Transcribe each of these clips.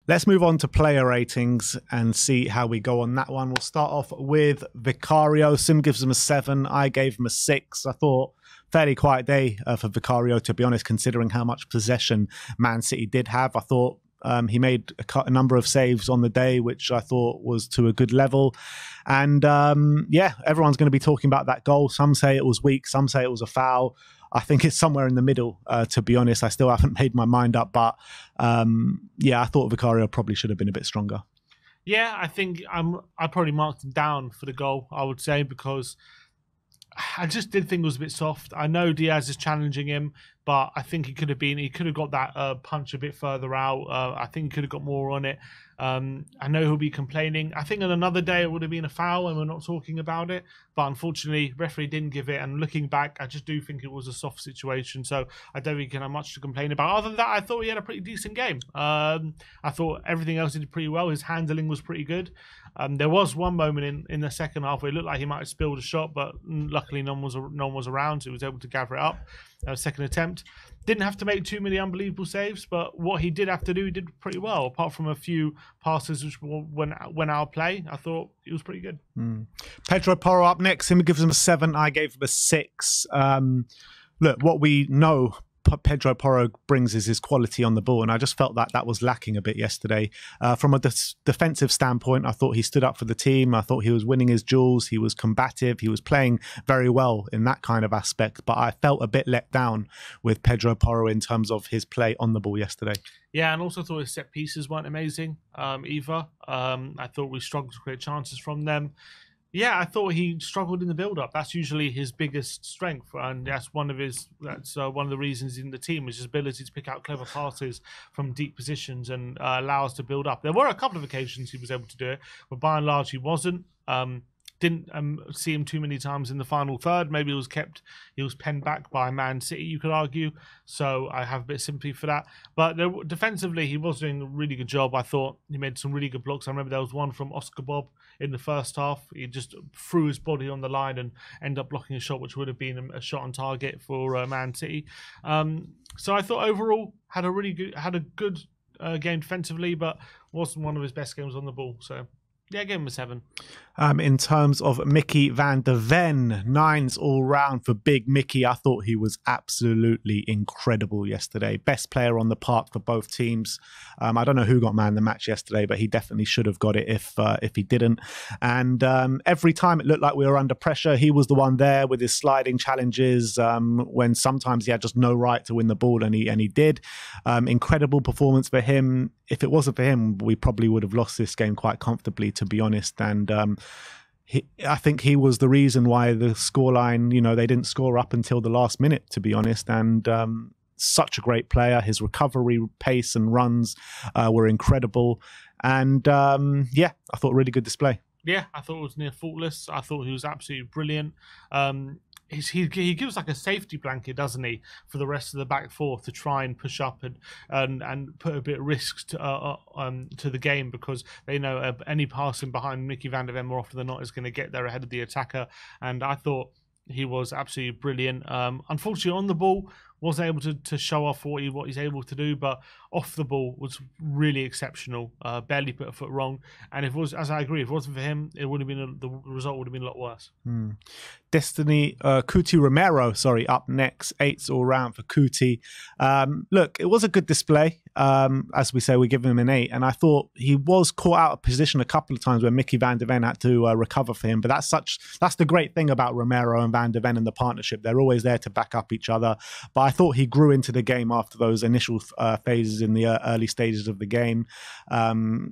Let's move on to player ratings and see how we go on that one. We'll start off with Vicario. Sim gives him a 7. I gave him a 6. I thought fairly quiet day for Vicario, to be honest, considering how much possession Man City did have. I thought he made a number of saves on the day, which I thought was to a good level. And yeah, everyone's going to be talking about that goal. Some say it was weak, some say it was a foul. I think it's somewhere in the middle, to be honest. I still haven't made my mind up, but yeah, I thought Vicario probably should have been a bit stronger. Yeah, I think I probably marked him down for the goal, I would say, because I just did think it was a bit soft. I know Diaz is challenging him, but I think he could have got that punch a bit further out. I think he could have got more on it. I know he'll be complaining. I think on another day it would have been a foul and we're not talking about it. But unfortunately, referee didn't give it. And looking back, I just do think it was a soft situation. So I don't think he can have much to complain about. Other than that, I thought he had a pretty decent game. I thought everything else he did pretty well. His handling was pretty good. There was one moment in the second half where it looked like he might have spilled a shot, but luckily no one was around, so he was able to gather it up. Second attempt. Didn't have to make too many unbelievable saves, but what he did have to do, he did pretty well. Apart from a few passes which went out of play, I thought it was pretty good. Pedro Porro up next. Him gives him a 7. I gave him a 6. Look, what we know Pedro Porro brings is his quality on the ball, and I just felt that was lacking a bit yesterday. From a defensive standpoint, I thought he stood up for the team. I thought he was winning his duels. He was combative. He was playing very well in that kind of aspect, but I felt a bit let down with Pedro Porro in terms of his play on the ball yesterday. Yeah, and also thought his set pieces weren't amazing either. I thought we struggled to create chances from them. Yeah, I thought he struggled in the build-up. That's usually his biggest strength, and that's one of the reasons in the team is his ability to pick out clever passes from deep positions and allow us to build up. There were a couple of occasions he was able to do it, but by and large he wasn't. Didn't see him too many times in the final third. Maybe he was penned back by Man City, you could argue. So I have a bit of sympathy for that. But defensively, he was doing a really good job. I thought he made some really good blocks. I remember there was one from Oscar Bob in the first half. He just threw his body on the line and ended up blocking a shot, which would have been a shot on target for Man City. So I thought overall had a good game defensively, but wasn't one of his best games on the ball. So yeah, I gave him a 7. In terms of Micky van de Ven, 9s all round for big Micky. I thought he was absolutely incredible yesterday. Best player on the park for both teams. I don't know who got man of the match yesterday, but he definitely should have got it if he didn't. And every time it looked like we were under pressure, he was the one there with his sliding challenges when sometimes he had just no right to win the ball, and he did. Incredible performance for him. If it wasn't for him, we probably would have lost this game quite comfortably, to be honest. And I think he was the reason why the scoreline, they didn't score up until the last minute, to be honest. And such a great player. His recovery pace and runs were incredible. And yeah, I thought really good display. Yeah, I thought it was near faultless. I thought he was absolutely brilliant. He gives like a safety blanket, doesn't he, for the rest of the back four to try and push up and put a bit of risk to the game, because they know any passing behind Micky van de Ven more often than not is going to get there ahead of the attacker. And I thought he was absolutely brilliant. Unfortunately, on the ball, wasn't able to show off what he's able to do, but off the ball was really exceptional. Barely put a foot wrong. And if it was, as I agree, if it wasn't for him, it would have been the result would have been a lot worse. Destiny Kuti Romero, up next. 8s all round for Kuti. Look, it was a good display. As we say, we give him an 8, and I thought he was caught out of position a couple of times where Micky van de Ven had to recover for him. But that's the great thing about Romero and van de Ven and the partnership. They're always there to back up each other. But I thought he grew into the game after those initial phases in the early stages of the game.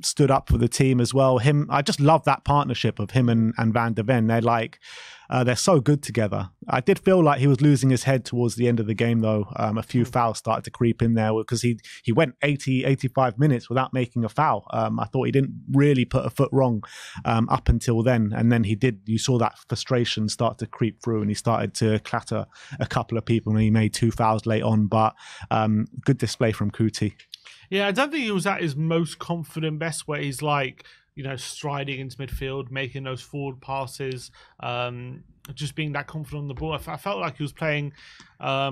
Stood up for the team as well. I just love that partnership of him and van de Ven. They're so good together. I did feel like he was losing his head towards the end of the game, though. A few fouls started to creep in there because he went 85 minutes without making a foul. I thought he didn't really put a foot wrong up until then. And then you saw that frustration start to creep through, and he started to clatter a couple of people, and he made 2 fouls late on. But good display from Kuti. Yeah, I don't think he was at his most confident best, where he's striding into midfield, making those forward passes, just being that confident on the ball. I felt like he was playing a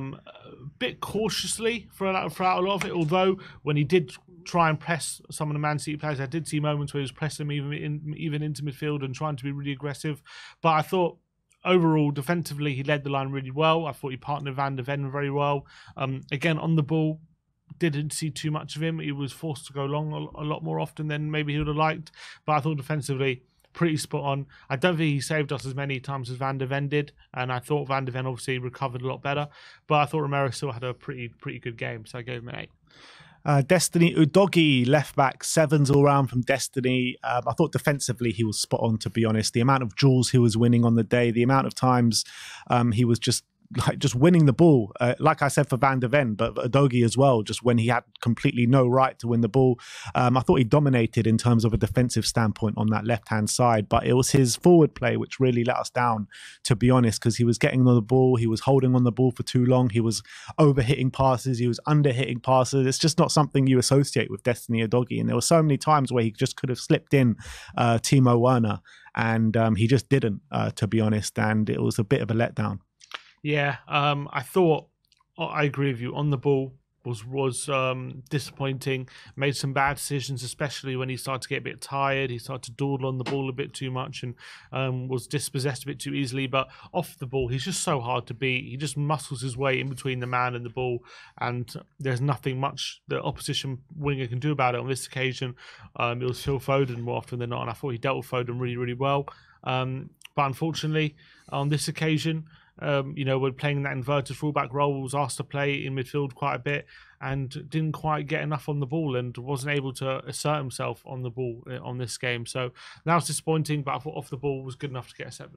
bit cautiously throughout a lot of it, although when he did try and press some of the Man City players. I did see moments where he was pressing them even into midfield and trying to be really aggressive. But I thought overall, defensively, he led the line really well. I thought he partnered Van de Ven very well. Again, on the ball, didn't see too much of him. He was forced to go long a lot more often than maybe he would have liked. But I thought defensively, pretty spot on. I don't think he saved us as many times as Van de Ven did, and I thought Van de Ven obviously recovered a lot better. But I thought Romero still had a pretty good game, so I gave him an 8. Destiny Udogie, left back, 7s all round from Destiny. I thought defensively he was spot on, to be honest. The amount of duels he was winning on the day, the amount of times he was just winning the ball, like I said for Van de Ven, but Udogie as well, just when he had completely no right to win the ball. I thought he dominated in terms of a defensive standpoint on that left-hand side, but it was his forward play which really let us down, to be honest, because he was getting on the ball, he was holding on the ball for too long, he was over-hitting passes, he was under-hitting passes. It's just not something you associate with Destiny Udogie, and there were so many times where he just could have slipped in Timo Werner, and he just didn't, to be honest, and it was a bit of a letdown. Yeah, I thought, I agree with you, on the ball was disappointing, made some bad decisions, especially when he started to get a bit tired. He started to dawdle on the ball a bit too much and was dispossessed a bit too easily. But off the ball, he's just so hard to beat. He just muscles his way in between the man and the ball, and there's nothing much the opposition winger can do about it. On this occasion, it was Phil Foden more often than not, and I thought he dealt with Foden really well. But unfortunately, on this occasion, when playing that inverted fullback role, was asked to play in midfield quite a bit and didn't quite get enough on the ball and wasn't able to assert himself on the ball on this game. So that was disappointing, but I thought off the ball was good enough to get a 7.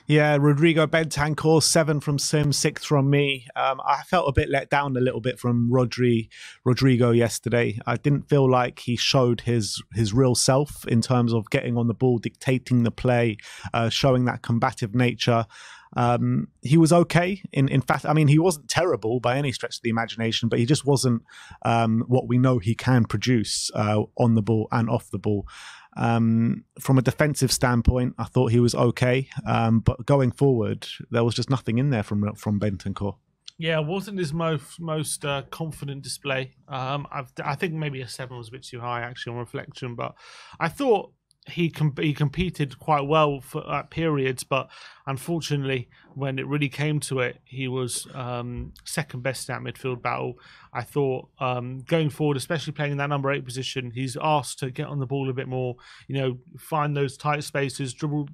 Yeah, Rodrigo Bentancur, 7 from Sim, 6 from me. I felt a bit let down a little bit from Rodrigo yesterday. I didn't feel like he showed his real self in terms of getting on the ball, dictating the play, showing that combative nature. He was okay. In fact, I mean, he wasn't terrible by any stretch of the imagination, but he just wasn't what we know he can produce on the ball and off the ball. From a defensive standpoint, I thought he was okay, but going forward, there was just nothing in there from Bentancur. Yeah, it wasn't his most confident display. I think maybe a 7 was a bit too high, actually, on reflection, but I thought he competed quite well for periods, but unfortunately, when it really came to it, he was second best in that midfield battle. I thought going forward, especially playing in that number 8 position, he's asked to get on the ball a bit more, find those tight spaces, dribble,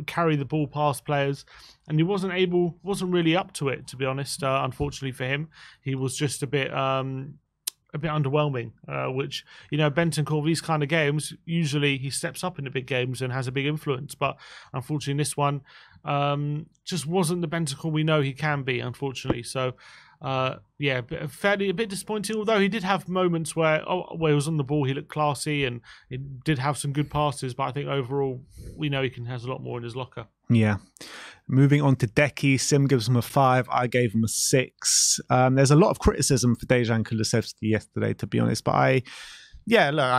carry the ball past players, and he wasn't really up to it, to be honest. Unfortunately for him, he was just a bit underwhelming, which, Bentancur, these kind of games, usually he steps up in the big games and has a big influence. But unfortunately, in this one, just wasn't the Bentancur we know he can be, unfortunately. So, a bit disappointing, although he did have moments where he was on the ball, he looked classy and he did have some good passes. But I think overall, we know he has a lot more in his locker. Yeah. Moving on to Decky, Sim gives him a 5. I gave him a 6. There's a lot of criticism for Dejan Kulusevski yesterday, to be honest. But I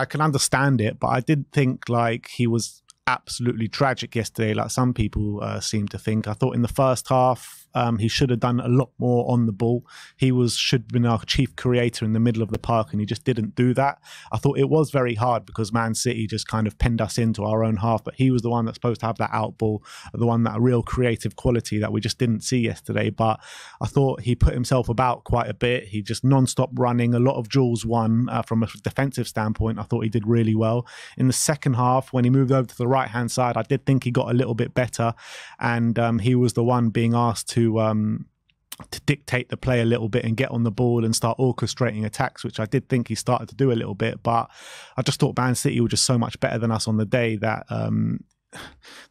can understand it. But I did think he was absolutely tragic yesterday, like some people seem to think. I thought in the first half, he should have done a lot more on the ball. He should have been our chief creator in the middle of the park, and he just didn't do that. I thought it was very hard because Man City just kind of pinned us into our own half, but he was the one that's supposed to have that out ball, the one that real creative quality that we just didn't see yesterday. But I thought he put himself about quite a bit. He just non-stop running, a lot of duels won. From a defensive standpoint, I thought he did really well. In the second half, when he moved over to the right-hand side, I did think he got a little bit better, and he was the one being asked to dictate the play a little bit and get on the ball and start orchestrating attacks, which I did think he started to do a little bit. But I just thought Man City were just so much better than us on the day that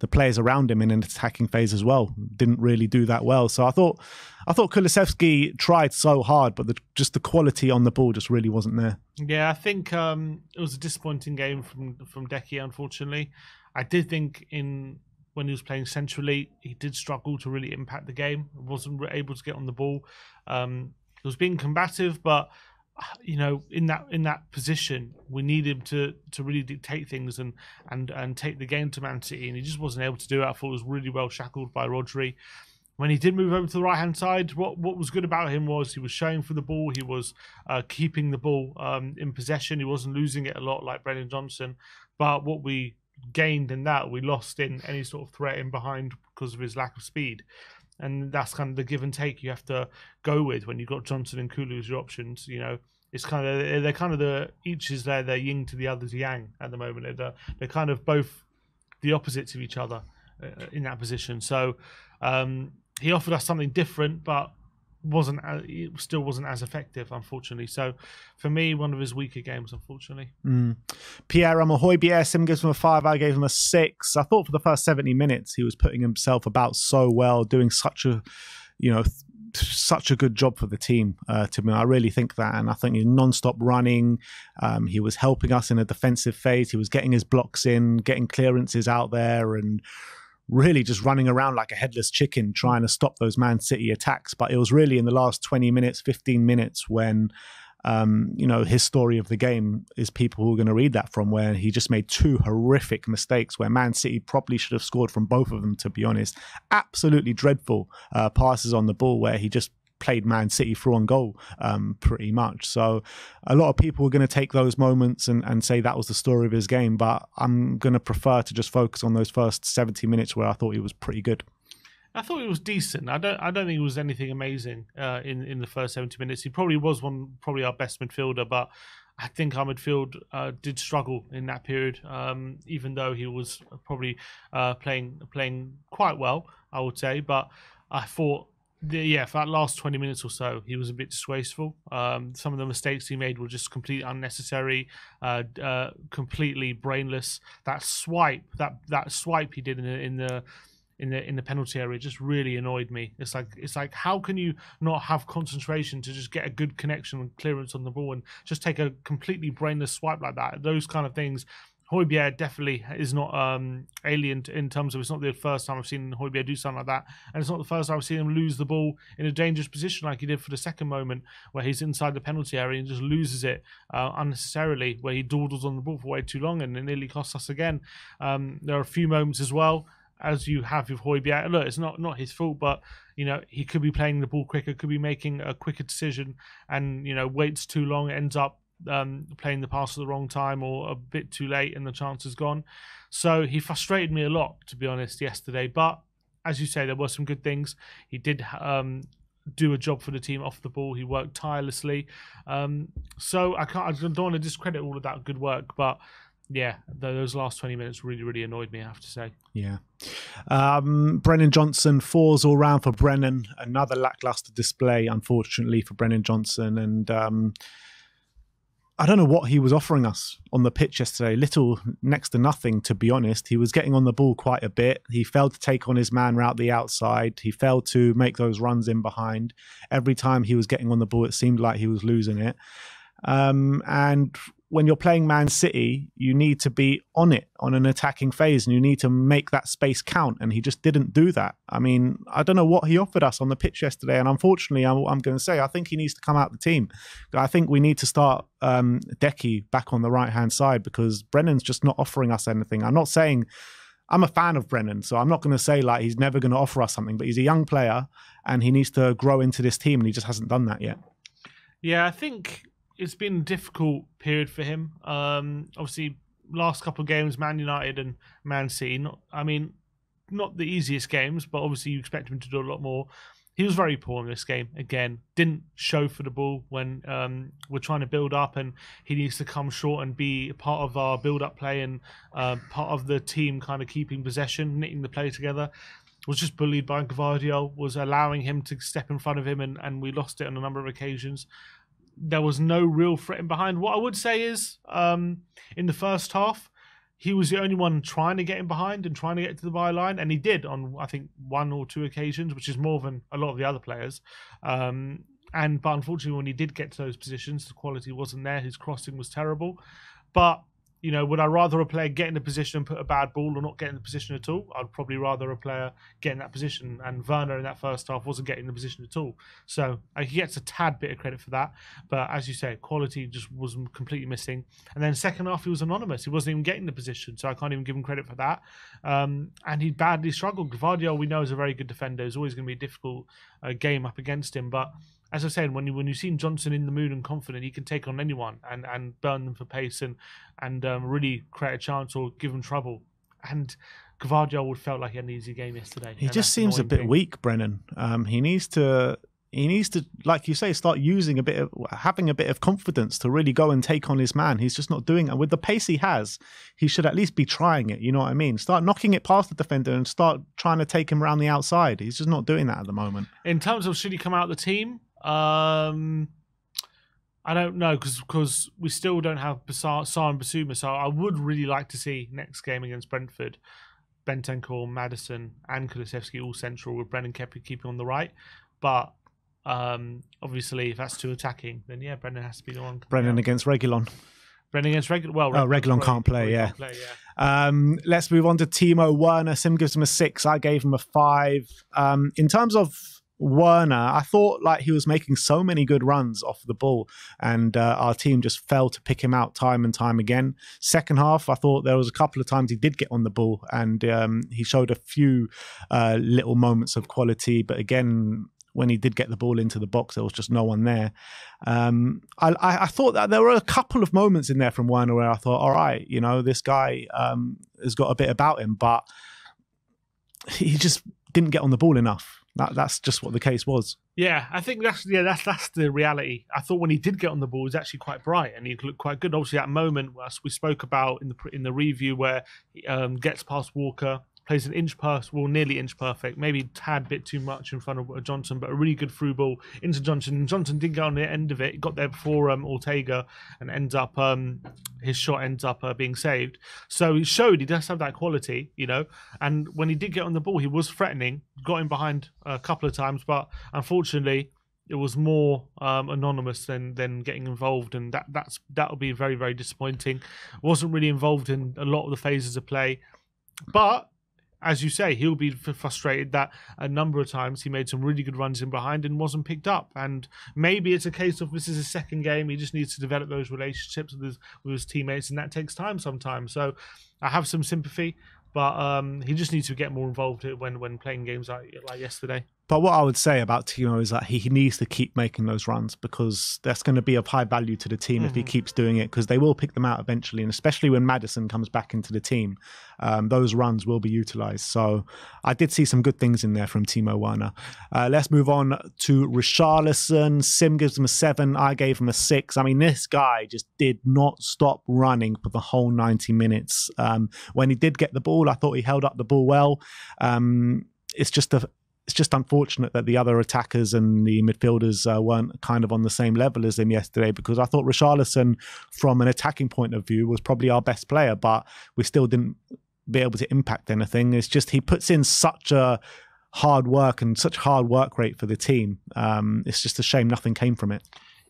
the players around him in an attacking phase as well didn't really do that well. So I thought Kulusevski tried so hard, but the quality on the ball just really wasn't there. Yeah, I think it was a disappointing game from Decky, unfortunately. I did think when he was playing centrally, he did struggle to really impact the game. Wasn't able to get on the ball. He was being combative, but in that position, we need him to really dictate things and take the game to Man City, and he just wasn't able to do it. I thought it was really well shackled by Rodri. when he did move over to the right-hand side, what was good about him was he was showing for the ball. He was keeping the ball in possession. He wasn't losing it a lot like Brennan Johnson. But what we gained in that, we lost in any sort of threat in behind because of his lack of speed. And that's kind of the give and take you have to go with when you've got Johnson and Kulu as your options. You know, it's kind of they're kind of each is their yin to the other's yang at the moment. They're kind of both the opposites of each other in that position. So he offered us something different, but it still wasn't as effective, unfortunately. So for me, one of his weaker games, unfortunately. Pierre, I'm a Højbjerg. Sim gives him a 5. I gave him a 6. I thought for the first 70 minutes he was putting himself about so well, doing such a good job for the team. To me, I really think that, and I think he's non-stop running. He was helping us in a defensive phase. He was getting his blocks in, getting clearances out there, and really just running around like a headless chicken trying to stop those Man City attacks. But it was really in the last 20 minutes, 15 minutes when, his story of the game is people who are going to read that from, where he just made 2 horrific mistakes where Man City probably should have scored from both of them, to be honest. Absolutely dreadful passes on the ball where he just played Man City through on goal pretty much. So a lot of people are going to take those moments and say that was the story of his game, but I'm going to prefer to just focus on those first 70 minutes where I thought he was pretty good. I thought it was decent. I don't think it was anything amazing in the first 70 minutes. He probably was probably our best midfielder, but I think our midfield did struggle in that period, even though he was probably playing quite well, I would say. But I thought, for that last 20 minutes or so, he was a bit disgraceful. Some of the mistakes he made were just completely unnecessary, completely brainless. That swipe he did in the penalty area just really annoyed me. It's like how can you not have concentration to just get a good connection and clearance on the ball and just take a completely brainless swipe like that? Those kind of things. Højbjerg definitely is not alien in terms of, it's not the first time I've seen Højbjerg do something like that, and it's not the first time I've seen him lose the ball in a dangerous position like he did for the second moment where he's inside the penalty area and just loses it unnecessarily, where he dawdles on the ball for way too long and it nearly costs us again. There are a few moments as well, as you have with Højbjerg. Look, it's not his fault, but he could be playing the ball quicker, could be making a quicker decision, and waits too long, ends up playing the pass at the wrong time or a bit too late and the chance is gone. So he frustrated me a lot, to be honest, yesterday. But as you say, there were some good things. He did do a job for the team off the ball. He worked tirelessly. So I don't want to discredit all of that good work, but yeah, those last 20 minutes really, really annoyed me, I have to say. Yeah. Brennan Johnson, 4s all round for Brennan. Another lackluster display, unfortunately, for Brennan Johnson. And I don't know what he was offering us on the pitch yesterday. Little, next to nothing, to be honest. He was getting on the ball quite a bit. He failed to take on his man route the outside. He failed to make those runs in behind. Every time he was getting on the ball, it seemed like he was losing it. And when you're playing Man City, you need to be on it, on an attacking phase, and you need to make that space count. And he just didn't do that. I mean, I don't know what he offered us on the pitch yesterday. And unfortunately, I'm going to say, I think he needs to come out the team. I think we need to start Decky back on the right-hand side, because Brennan's just not offering us anything. I'm not saying I'm a fan of Brennan, so I'm not going to say like he's never going to offer us something, but he's a young player and he needs to grow into this team, and he just hasn't done that yet. Yeah, I think it's been a difficult period for him. Obviously, last couple of games, Man United and Man City, not the easiest games, but obviously you expect him to do a lot more. He was very poor in this game. Again, didn't show for the ball when we're trying to build up, and he needs to come short and be part of our build-up play and part of the team kind of keeping possession, knitting the play together. Was just bullied by Gvardiol, was allowing him to step in front of him, and we lost it on a number of occasions. There was no real threat in behind. What I would say is, in the first half, he was the only one trying to get in behind and trying to get to the byline, and he did on, I think, 1 or 2 occasions, which is more than a lot of the other players. But unfortunately, when he did get to those positions, the quality wasn't there. His crossing was terrible. But You know, would I rather a player get in a position and put a bad ball or not get in the position at all? I'd probably rather a player get in that position. And Werner in that first half wasn't getting in the position at all. So he gets a tad bit of credit for that. But as you say, quality just was completely missing. And then second half, he was anonymous. He wasn't even getting the position. So I can't even give him credit for that. And he badly struggled. Gvardiol, we know, is a very good defender. It's always going to be a difficult game up against him. But as I said, when you've seen Johnson in the mood and confident, he can take on anyone and burn them for pace and really create a chance or give them trouble. And Gvardiol would felt like he had an easy game yesterday. He just seems a bit weak, Brennan. He needs to, like you say, start having a bit of confidence to really go and take on his man. He's just not doing it. With the pace he has, he should at least be trying it. You know what I mean? Start knocking it past the defender and start trying to take him around the outside. He's just not doing that at the moment. In terms of should he come out of the team? I don't know because we still don't have Sarr and Basuma, so I would really like to see next game against Brentford, Bentancur, Maddison and Kulusevski all central with Brennan keeping on the right. But obviously if that's too attacking, then yeah, Brennan has to be the one. Brennan against Reguilon. Brennan against Reguilon. Well, Reguilon can't play, yeah. Let's move on to Timo Werner. Sim gives him a 6. I gave him a 5. In terms of Werner, I thought like he was making so many good runs off the ball, and our team just failed to pick him out time and time again. Second half, I thought there was a couple of times he did get on the ball, and he showed a few little moments of quality. But again, when he did get the ball into the box, there was just no one there. I thought that there were a couple of moments in there from Werner where I thought, all right, you know, this guy has got a bit about him, but he just didn't get on the ball enough. That's just what the case was. Yeah, I think that's the reality. I thought when he did get on the ball, he was actually quite bright and he looked quite good. Obviously, that moment as we spoke about in the review where he gets past Walker, plays an nearly inch perfect, maybe a tad bit too much in front of Johnson, but a really good through ball into Johnson. And Johnson didn't get on the end of it. He got there before Ortega and ends up his shot ends up being saved. So he showed he does have that quality, you know. And when he did get on the ball, he was threatening, got him behind a couple of times, but unfortunately it was more anonymous than getting involved, and that'll be very, very disappointing. Wasn't really involved in a lot of the phases of play, but as you say, he'll be frustrated that a number of times he made some really good runs in behind and wasn't picked up. And maybe it's a case of this is his second game. He just needs to develop those relationships with his teammates, and that takes time sometimes. So I have some sympathy, but he just needs to get more involved when playing games like yesterday. But what I would say about Timo is that he needs to keep making those runs, because that's going to be of high value to the team if he keeps doing it, because they will pick them out eventually. And especially when Maddison comes back into the team, those runs will be utilised. So I did see some good things in there from Timo Werner. Let's move on to Richarlison. Sim gives him a 7. I gave him a 6. I mean, this guy just did not stop running for the whole 90 minutes. When he did get the ball, I thought he held up the ball well. It's just unfortunate that the other attackers and the midfielders weren't kind of on the same level as him yesterday, because I thought Richarlison, from an attacking point of view, was probably our best player, but we still didn't be able to impact anything. It's just he puts in such a hard work and such hard work rate for the team. It's just a shame nothing came from it.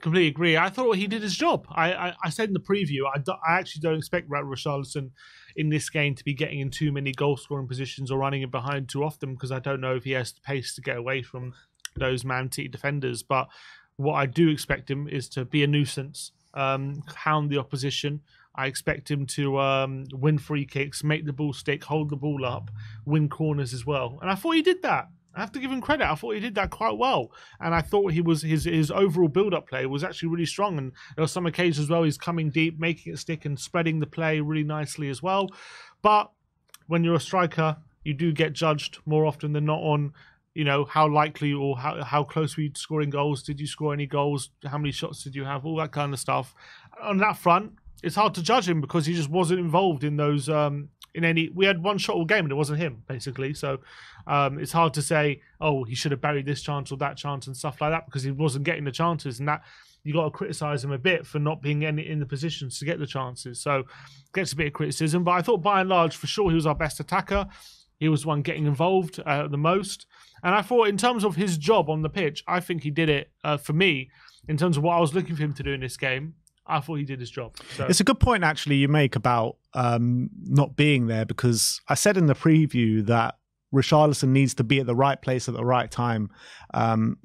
Completely agree. I thought he did his job. I said in the preview, I actually don't expect Richarlison in this game to be getting in too many goal-scoring positions or running in behind too often, because I don't know if he has the pace to get away from those Man-City defenders. But what I do expect him is to be a nuisance, hound the opposition. I expect him to win free kicks, make the ball stick, hold the ball up, win corners as well. And I thought he did that. I have to give him credit. I thought he did that quite well. And I thought his overall build-up play was actually really strong. And there were some occasions as well, he's coming deep, making it stick and spreading the play really nicely as well. But when you're a striker, you do get judged more often than not on, you know, how likely or how close were you to scoring goals? Did you score any goals? How many shots did you have? All that kind of stuff. On that front, it's hard to judge him because he just wasn't involved in those... we had one shot all game and it wasn't him, basically. So it's hard to say, oh, he should have buried this chance or that chance and stuff like that, because he wasn't getting the chances, and that you got to criticise him a bit for not being in the positions to get the chances. So gets a bit of criticism, but I thought by and large, for sure, he was our best attacker. He was the one getting involved the most. And I thought in terms of his job on the pitch, I think he did it, for me, in terms of what I was looking for him to do in this game. I thought he did his job. So. It's a good point, actually, you make about not being there, because I said in the preview that Richarlison needs to be at the right place at the right time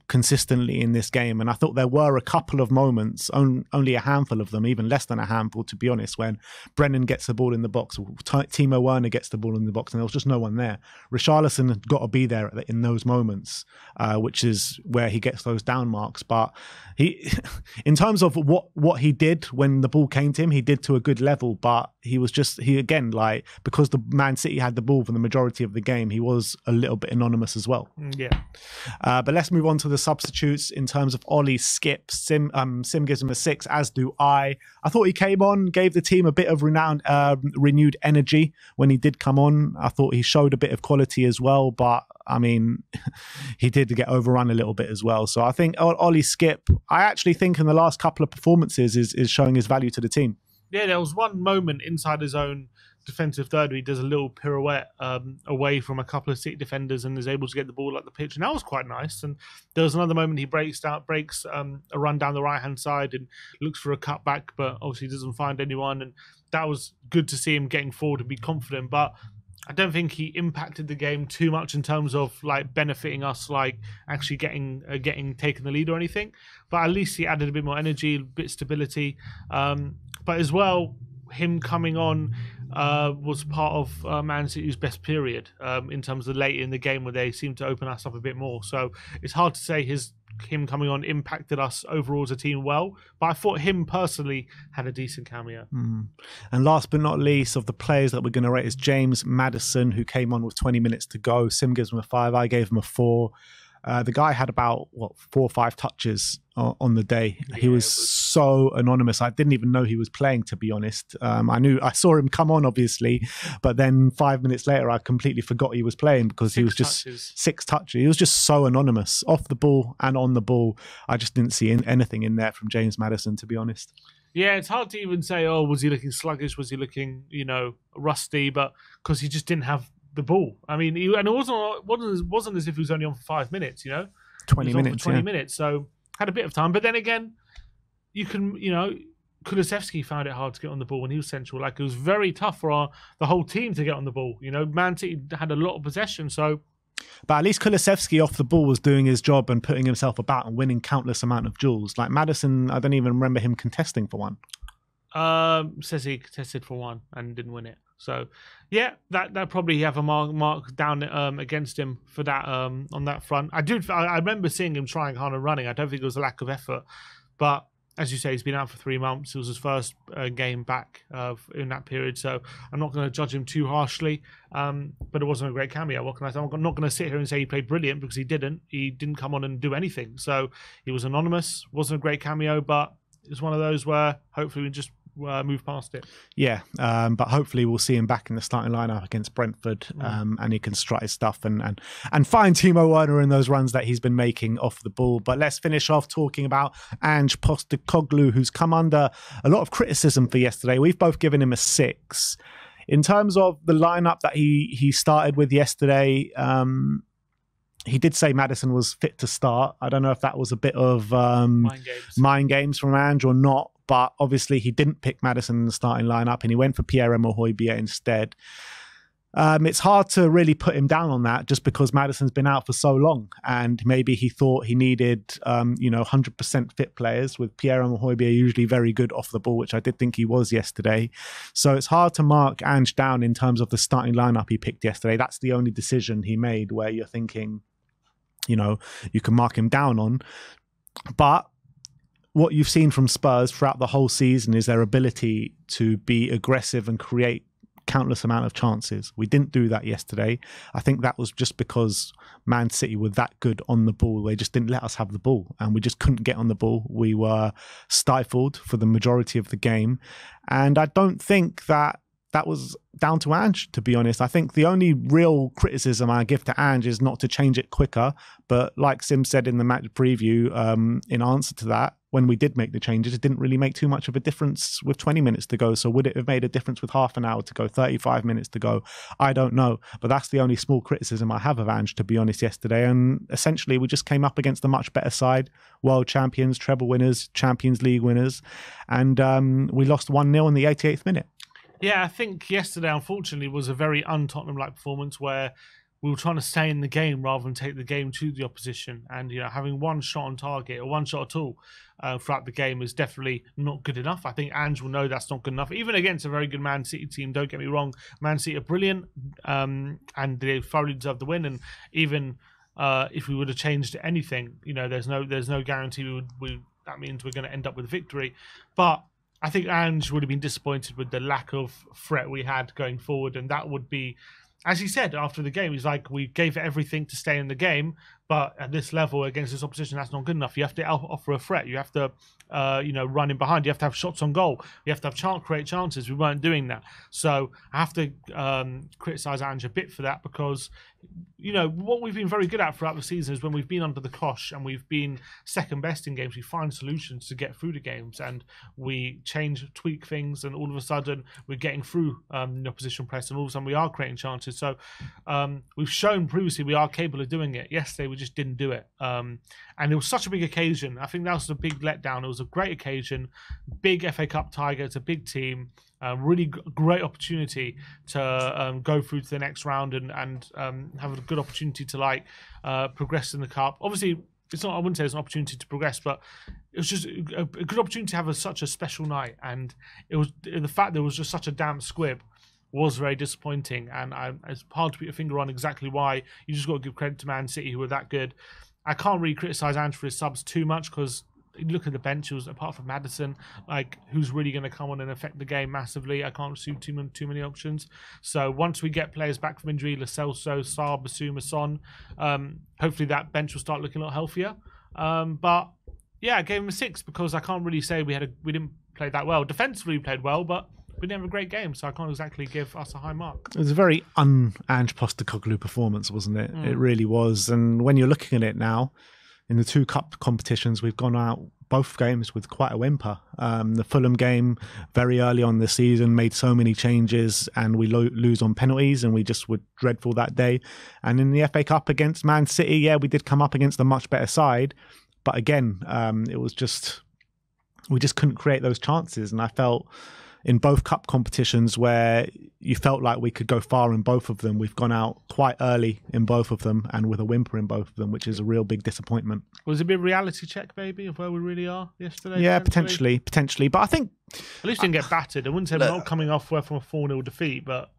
consistently in this game. And I thought there were a couple of moments, only a handful of them, even less than a handful, to be honest, when Brennan gets the ball in the box, Timo Werner gets the ball in the box, and there was just no one there. Richarlison had got to be there in those moments, which is where he gets those down marks. But he, in terms of what he did when the ball came to him, he did to a good level, but he again, like, because the Man City had the ball for the majority of the game, he was a little bit anonymous as well. Yeah. But let's move on to the substitutes. In terms of Ollie, Skip, Sim gives him a 6, as do I. I thought he came on, gave the team a bit of renewed energy when he did come on. I thought he showed a bit of quality as well, but I mean, he did get overrun a little bit as well. So I think Ollie Skip, I actually think in the last couple of performances is showing his value to the team. Yeah, there was one moment inside his own defensive third where he does a little pirouette away from a couple of City defenders and is able to get the ball up the pitch, and that was quite nice. And there was another moment he breaks a run down the right hand side and looks for a cutback, but obviously doesn't find anyone, and that was good to see him getting forward and be confident. But I don't think he impacted the game too much in terms of like benefiting us, like actually taking the lead or anything. But at least he added a bit more energy, a bit of stability. But as well, him coming on was part of Man City's best period in terms of late in the game where they seemed to open us up a bit more. So it's hard to say him coming on impacted us overall as a team well, but I thought him personally had a decent cameo. And last but not least, of the players that we're going to rate is James Maddison, who came on with 20 minutes to go. Sim gives him a 5, I gave him a 4. The guy had about 4 or 5 touches on the day. Yeah, he was so anonymous. I didn't even know he was playing, to be honest. I saw him come on, obviously, but then 5 minutes later, I completely forgot he was playing because he was just 6 touches. He was just so anonymous, off the ball and on the ball. I just didn't see anything in there from James Maddison, to be honest. Yeah, it's hard to even say, was he looking sluggish? Was he looking, rusty? But because he just didn't have the ball. I mean, and it wasn't as if he was only on for 5 minutes, 20 minutes. 20 minutes, so had a bit of time. But then again, Kulusevski found it hard to get on the ball when he was central. Like, it was very tough for the whole team to get on the ball. Man City had a lot of possession, so. But at least Kulusevski off the ball was doing his job and putting himself about and winning countless amount of duels. Like Maddison, I don't even remember him contesting for one. Says he contested for one and didn't win it. So, yeah, that probably have a mark down against him for that on that front. I remember seeing him trying hard and running. I don't think it was a lack of effort, but as you say, he's been out for 3 months. It was his first game back in that period, so I'm not going to judge him too harshly. But it wasn't a great cameo. What can I say? I'm not going to sit here and say he played brilliant because he didn't. He didn't come on and do anything. So he was anonymous. Wasn't a great cameo, but it's one of those where hopefully we just move past it. Yeah, but hopefully we'll see him back in the starting lineup against Brentford, and he can strut his stuff and find Timo Werner in those runs that he's been making off the ball. But let's finish off talking about Ange Postecoglou, who's come under a lot of criticism for yesterday. We've both given him a 6. In terms of the lineup that he started with yesterday, he did say Maddison was fit to start. I don't know if that was a bit of mind games from Ange or not, but obviously he didn't pick Maddison in the starting lineup and he went for Pierre-Emile Højbjerg instead. It's hard to really put him down on that just because Maddison's been out for so long and maybe he thought he needed 100% fit players, with Pierre-Emile Højbjerg usually very good off the ball, which I did think he was yesterday. So it's hard to mark Ange down in terms of the starting lineup he picked yesterday. That's the only decision he made where you're thinking, you can mark him down on. But what you've seen from Spurs throughout the whole season is their ability to be aggressive and create countless amount of chances. We didn't do that yesterday. I think that was just because Man City were that good on the ball. They just didn't let us have the ball and we just couldn't get on the ball. We were stifled for the majority of the game. And I don't think that was down to Ange, to be honest. I think the only real criticism I give to Ange is not to change it quicker. But like Sim said in the match preview, in answer to that, when we did make the changes, it didn't really make too much of a difference with 20 minutes to go. So would it have made a difference with half an hour to go, 35 minutes to go? I don't know. But that's the only small criticism I have of Ange, to be honest, yesterday. And essentially, we just came up against a much better side, world champions, treble winners, Champions League winners. And we lost 1-0 in the 88th minute. Yeah, I think yesterday, unfortunately, was a very un-Tottenham-like performance where we were trying to stay in the game rather than take the game to the opposition. And, having one shot on target or one shot at all throughout the game is definitely not good enough. I think Ange will know that's not good enough. Even against a very good Man City team, don't get me wrong, Man City are brilliant and they thoroughly deserve the win. And even if we would have changed anything, there's no guarantee that means we're going to end up with a victory. But I think Ange would have been disappointed with the lack of threat we had going forward, and that would be, as he said after the game, he's like, we gave it everything to stay in the game, but at this level against this opposition, that's not good enough. You have to offer a threat. You have to, run in behind. You have to have shots on goal. You have to have create chances. We weren't doing that. So I have to criticise Ange a bit for that because, what we've been very good at throughout the season is when we've been under the cosh and we've been second best in games, we find solutions to get through the games and we tweak things, and all of a sudden we're getting through the opposition press, and all of a sudden we are creating chances. So we've shown previously we are capable of doing it. Yesterday we just didn't do it. And it was such a big occasion. I think that was a big letdown. It was a great occasion, big FA Cup tie. It's a big team. Really great opportunity to go through to the next round and have a good opportunity to progress in the cup. Obviously, I wouldn't say it's an opportunity to progress, but it was just a good opportunity to have such a special night. And it was the fact there was just such a damp squib was very disappointing. And it's hard to put your finger on exactly why. You just got to give credit to Man City, who were that good. I can't really criticise Ange for his subs too much because you look at the bench, it was, apart from Maddison, who's really going to come on and affect the game massively. I can't see too many options. So once we get players back from injury, Lo Celso, Sarr, Basuma, Son, hopefully that bench will start looking a lot healthier. But yeah, I gave him a 6 because I can't really say we didn't play that well. Defensively, we played well, but we didn't have a great game, so I can't exactly give us a high mark. It was a very un-Ange Postecoglou performance, wasn't it? It really was. And when you're looking at it now, in the 2 cup competitions, we've gone out both games with quite a whimper. The Fulham game, very early on the season, made so many changes and we lose on penalties, and we just were dreadful that day. And in the FA Cup against Man City, yeah, we did come up against a much better side. But again, it was just, we just couldn't create those chances. And I felt in both cup competitions where you felt like we could go far in both of them, we've gone out quite early in both of them and with a whimper in both of them, which is a real big disappointment. Was it a bit of a reality check, maybe, of where we really are yesterday? Yeah, potentially. But I think at least didn't get battered. I wouldn't say we're not coming off from a 4-0 defeat, but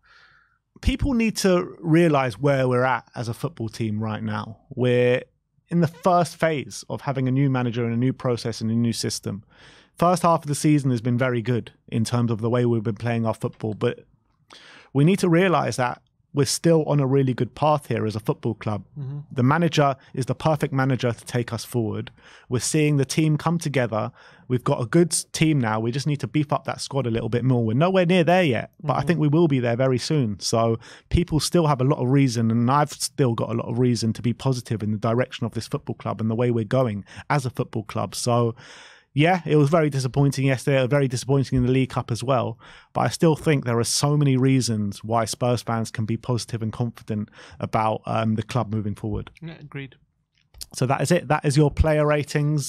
people need to realise where we're at as a football team right now. We're in the first phase of having a new manager and a new process and a new system. First half of the season has been very good in terms of the way we've been playing our football, but we need to realise that we're still on a really good path here as a football club. Mm-hmm. The manager is the perfect manager to take us forward. We're seeing the team come together. We've got a good team now. We just need to beef up that squad a little bit more. We're nowhere near there yet, but I think we will be there very soon. So people still have a lot of reason, and I've still got a lot of reason to be positive in the direction of this football club and the way we're going as a football club. So yeah, it was very disappointing yesterday. It was very disappointing in the League Cup as well. But I still think there are so many reasons why Spurs fans can be positive and confident about the club moving forward. Yeah, agreed. So that is it. That is your player ratings.